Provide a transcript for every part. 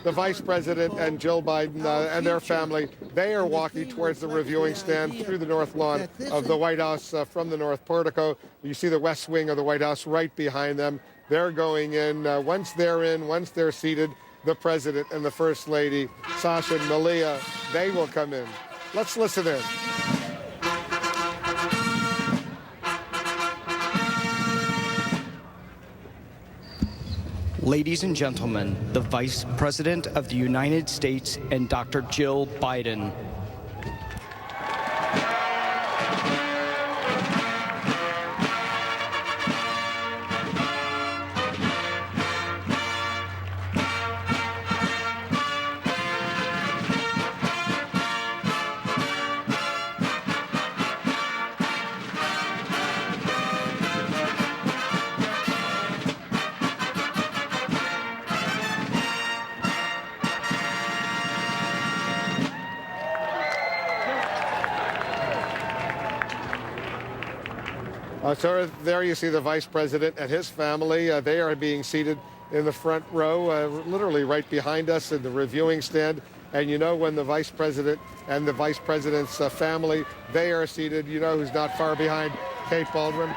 the Vice President and Jill Biden and their family, they are walking towards the reviewing stand through the north lawn of the White House from the north portico. You see the west wing of the White House right behind them. They're going in. Once they're seated, the President and the First Lady, Sasha and Malia, they will come in. Let's listen in. Ladies and gentlemen, the Vice President of the United States and Dr. Jill Biden. So there you see the Vice President and his family. They are being seated in the front row, literally right behind us in the reviewing stand. And you know when the Vice President and the Vice President's family, they are seated, you know who's not far behind? Kate Baldwin,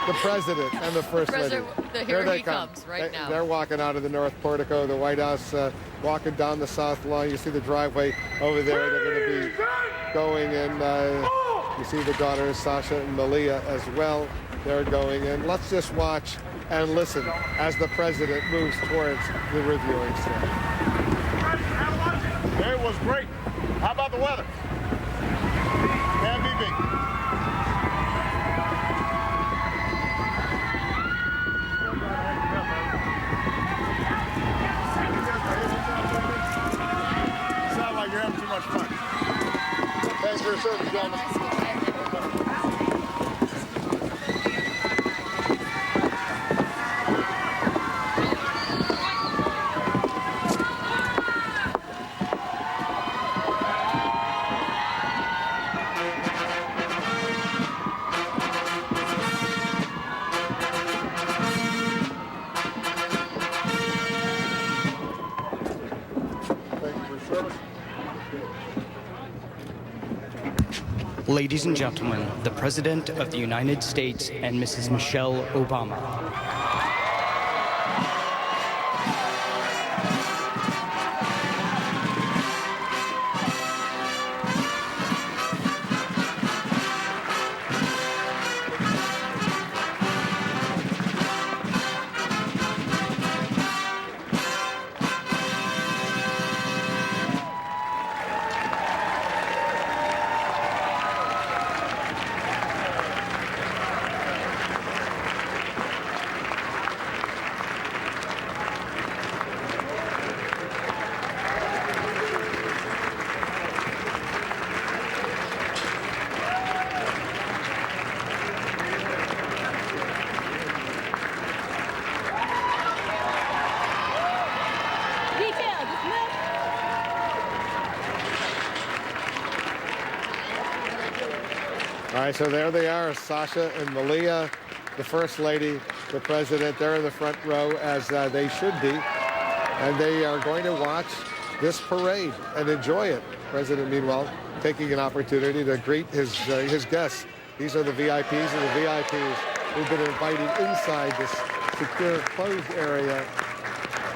the President and the First Lady. Here he comes right now. They're walking out of the north portico of the White House, walking down the south lawn. You see the driveway over there. They're going to be going in. You see the daughters, Sasha and Malia, as well. They're going in. Let's just watch and listen as the President moves towards the reviewing stand. It was great. How about the weather? Can't be beat. Sound like you're having too much fun. Thanks for your service, gentlemen. Ladies and gentlemen, the President of the United States and Mrs. Michelle Obama. All right, so there they are, Sasha and Malia, the First Lady, the President. They're in the front row, as they should be, and they are going to watch this parade and enjoy it. President, meanwhile, taking an opportunity to greet his guests. These are the VIPs and the VIPs who've been invited inside this secure, closed area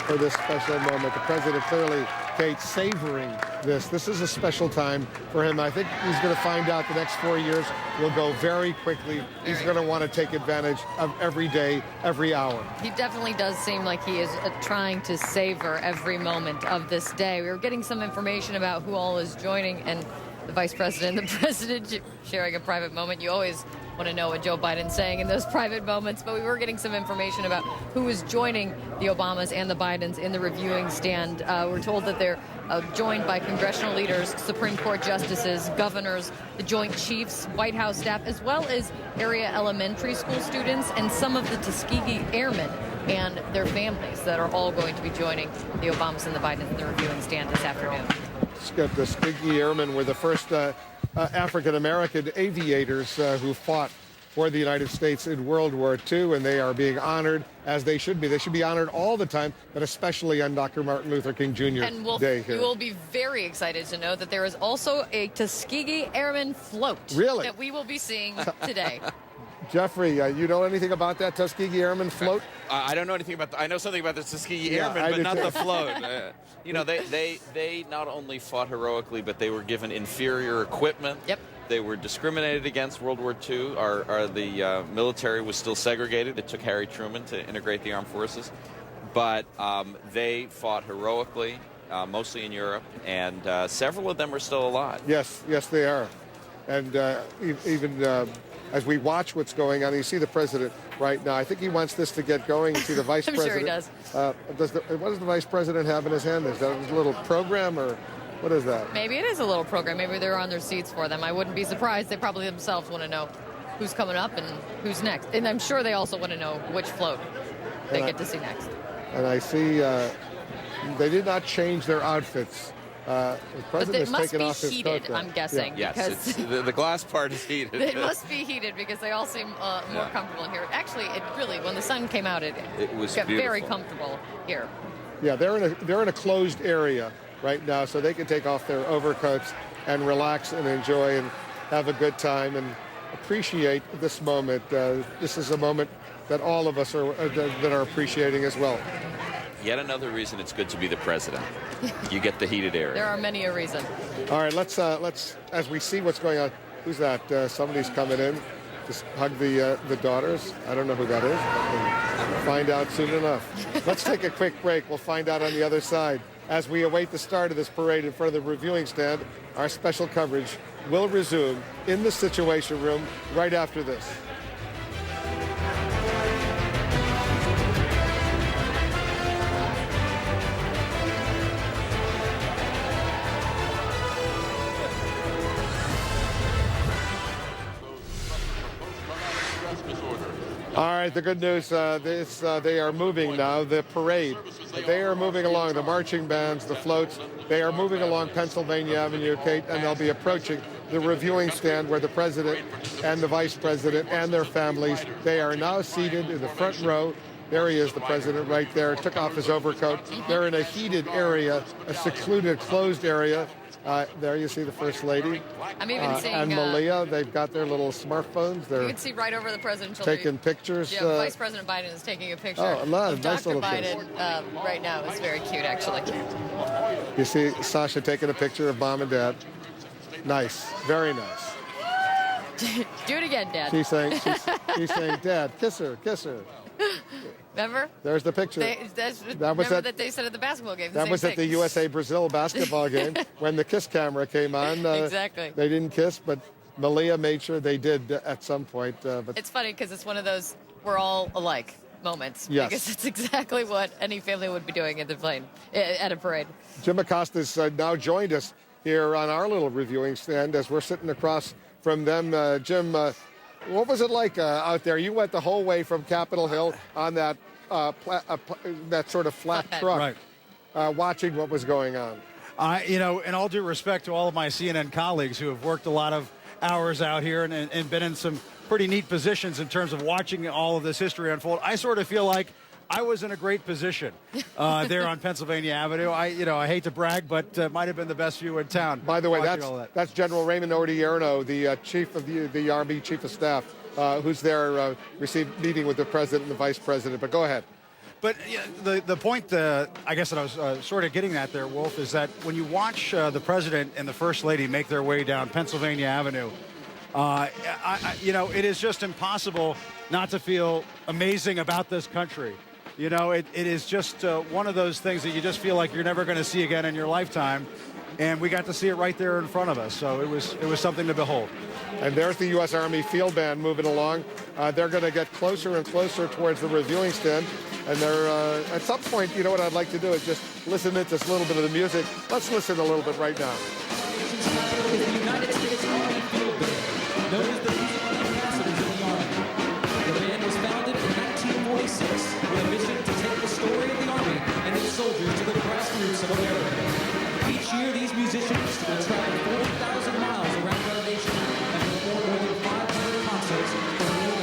for this special moment. The President clearly, Kate, savoring this. This is a special time for him. I think he's going to find out the next 4 years will go very quickly. He's going to want to take advantage of every day, every hour. He definitely does seem like he is trying to savor every moment of this day. We were getting some information about who all is joining, and the Vice President and the President sharing a private moment. You always want to know what Joe Biden's saying in those private moments, but we were getting some information about who is joining the Obamas and the Bidens in the reviewing stand. We're told that they're joined by congressional leaders, Supreme Court justices, governors, the Joint Chiefs, White House staff, as well as area elementary school students and some of the Tuskegee Airmen and their families that are all going to be joining the Obamas and the Bidens in the reviewing stand this afternoon. The Tuskegee Airmen were the first African-American aviators who fought for the United States in World War II, and they are being honored as they should be. They should be honored all the time, but especially on Dr. Martin Luther King Jr. And Day here. you will be very excited to know that there is also a Tuskegee Airman float that we will be seeing today. Jeffrey, you know anything about that Tuskegee Airman float? I don't know anything about I know something about the Tuskegee Airmen, but not the float. You know, they not only fought heroically, but they were given inferior equipment. Yep. They were discriminated against. World War II, the military was still segregated. It took Harry Truman to integrate the armed forces. But they fought heroically, mostly in Europe, and several of them are still alive. Yes, they are. And even as we watch what's going on, you see the president right now. I think he wants this to get going. You see the vice I'm president. sure he does. What does the vice president have in his hand? Is that a little program or what is that? Maybe it is a little program. Maybe they're on their seats for them. I wouldn't be surprised. They probably themselves want to know who's coming up and who's next. And I'm sure they also want to know which float they get to see next. And I see they did not change their outfits. The president has taken off his coat. But it must be heated, I'm guessing. Yeah. Yes, the glass part is heated. It must be heated because they all seem more comfortable in here. Actually, it really, when the sun came out, it was got beautiful. very comfortable here. Yeah, they're in a closed area right now, so they can take off their overcoats and relax and enjoy and have a good time and appreciate this moment. This is a moment that all of us are appreciating as well. Yet another reason it's good to be the president. You get the heated area. There are many a reason. All right, let's as we see what's going on. Who's that? Somebody's coming in. Just hug the daughters. I don't know who that is. We'll find out soon enough. Let's take a quick break. We'll find out on the other side. As we await the start of this parade in front of the reviewing stand, our special coverage will resume in the Situation Room right after this. All right, the good news, they are moving now, the parade. They are moving along, the marching bands, the floats. They are moving along Pennsylvania Avenue, Kate, and they'll be approaching the reviewing stand where the president and the vice president and their families, they are now seated in the front row. There he is, the president right there, took off his overcoat. They're in a heated area, a secluded, closed area. There you see the First Lady. I'm even seeing... And Malia, they've got their little smartphones. You can see right over the presidential... Taking pictures. Yeah, Vice President Biden is taking a picture. Oh, nice Dr. little Biden right now is very cute, actually. You see Sasha taking a picture of Mom and Dad. Nice. Very nice. Do it again, Dad. She's saying, Dad, kiss her, kiss her. Remember? There's the picture. That they said at the basketball game. That was at the USA-Brazil basketball game when the kiss camera came on. Exactly. They didn't kiss, but Malia made sure they did at some point. But it's funny because it's one of those we're all alike moments. Yes. Because it's exactly what any family would be doing at the plane, at a parade. Jim Acosta's now joined us here on our little reviewing stand as we're sitting across from them. Jim, what was it like out there? You went the whole way from Capitol Hill on that that sort of flat truck, watching what was going on. In all due respect to all of my CNN colleagues who have worked a lot of hours out here and been in some pretty neat positions in terms of watching all of this history unfold, I sort of feel like I was in a great position there on Pennsylvania Avenue. I hate to brag, but might have been the best view in town. By the way, that's General Raymond Odierno, the chief of the Army Chief of Staff, who's there meeting with the president and the vice president. But go ahead. But the point, I guess that I was sort of getting at there, Wolf, is that when you watch the president and the first lady make their way down Pennsylvania Avenue, it is just impossible not to feel amazing about this country. It is just one of those things that you just feel like you're never going to see again in your lifetime. And we got to see it right there in front of us. So it was something to behold. And there's the U.S. Army Field Band moving along. They're going to get closer and closer towards the reviewing stand. And they're at some point, what I'd like to do is just listen to this little bit of the music. Let's listen a little bit right now. The United States Army Field Band, known as the musical ambassadors of the Army. The band was founded in 1946 with a mission to take the story of the Army and its soldiers to the grassroots of America. Each year, these musicians will travel 40,000 miles around our nation and perform more than 500 concerts for more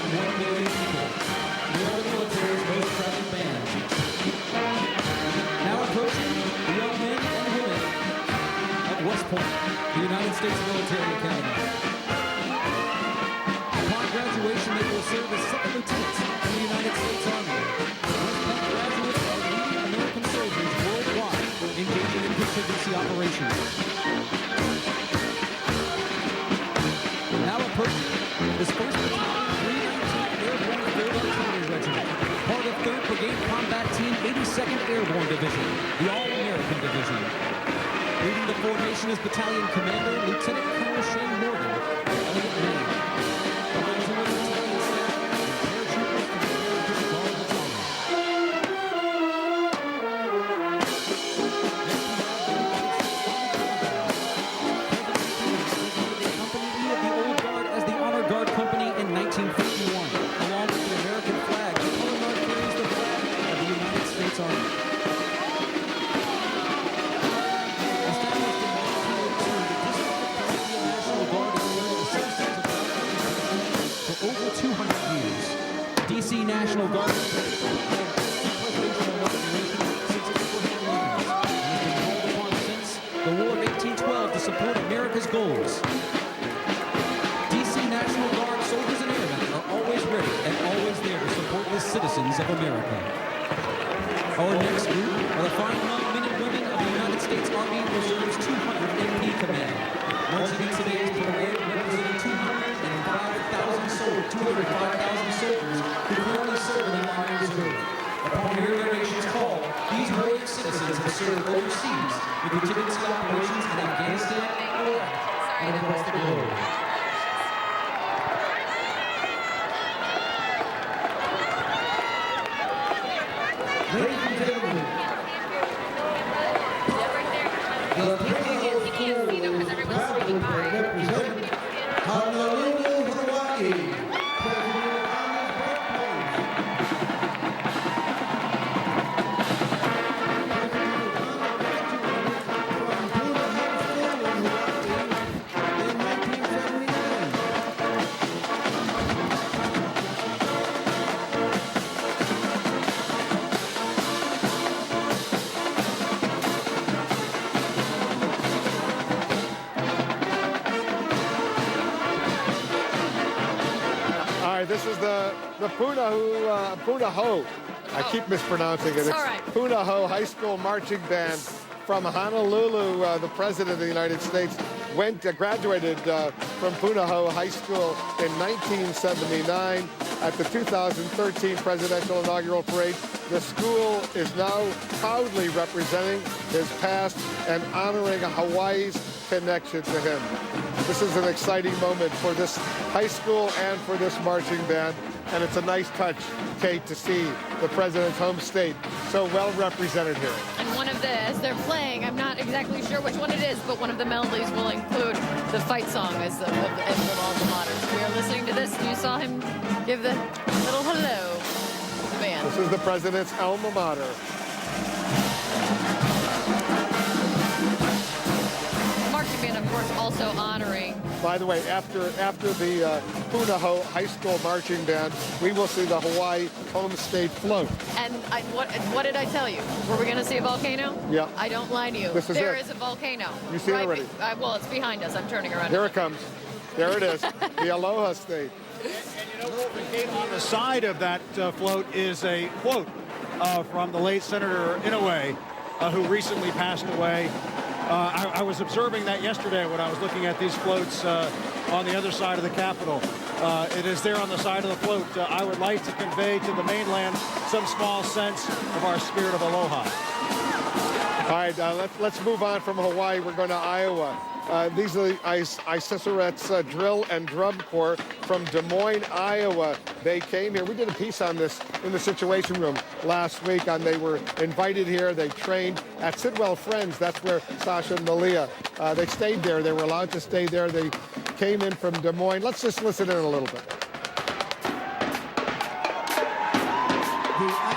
Point, the United States Military Academy. Upon graduation, they will serve as second lieutenants in the United States Army. West Point graduates are leading American soldiers worldwide engaging in contingency operations. Now approaching this first battalion, 319th Airborne 3rd Artillery Regiment, part of 3rd Brigade Combat Team, 82nd Airborne Division, the All-American Division. Leading the formation is Battalion Commander Lieutenant Colonel Shane Morgan, Elliott Maine. Commencing with battalion staff and paratroopers from the American Guard Battalion. As the Honor Guard Company in 1951, along with the American flag. The color mark carries the flag of the United States Army. Established in 1902, the National Guard has served the citizens of for over 200 years. DC National Guard has been presidential inauguration since Abraham Lincoln, and has been called upon since the War of 1812 to support America's goals. National Guard soldiers and airmen are always ready and always there to support the citizens of America. Our next group are the fine young men and women of the United States Army Reserve's 200 MP Command. Once again, today's parade representing 205,000 soldiers who currently serve in the Army Reserve. Upon hearing their nation's call, these warrior citizens have served overseas in contingency operations in Afghanistan, Iraq, and across the globe. Ladies and gentlemen, the President represent Honolulu, Hawaii. This is the Punahou. I keep mispronouncing it. It's all right. Punahou High School Marching Band from Honolulu. The President of the United States graduated from Punahou High School in 1979 at the 2013 Presidential Inaugural Parade. The school is now proudly representing his past and honoring Hawaii's connection to him. This is an exciting moment for this high school and for this marching band, and it's a nice touch, Kate, to see the President's home state so well represented here. And one of the, as they're playing, I'm not exactly sure which one it is, but one of the melodies will include the fight song as the emblem alma mater. So we are listening to this, and you saw him give the little hello to the band. This is the President's alma mater. Marching band, of course, also honoring. By the way, after the Punahou High School Marching Band, we will see the Hawaii home state float. And what did I tell you? Were we going to see a volcano? Yeah. I don't lie to you. There is a volcano. You see it already? Well, it's behind us. I'm turning around. Here it comes. There it is. The Aloha State. And on the side of that float is a quote from the late Senator Inaugural, who recently passed away. I was observing that yesterday when I was looking at these floats on the other side of the Capitol. It is there on the side of the float. I would like to convey to the mainland some small sense of our spirit of aloha. All right, let's move on from Hawaii. We're going to Iowa. These are the Isoseret's Drill and Drum Corps from Des Moines, Iowa. They came here. We did a piece on this in the Situation Room last week. They were invited here. They trained at Sidwell Friends. That's where Sasha and Malia, they stayed there. They were allowed to stay there. They came in from Des Moines. Let's just listen in a little bit. The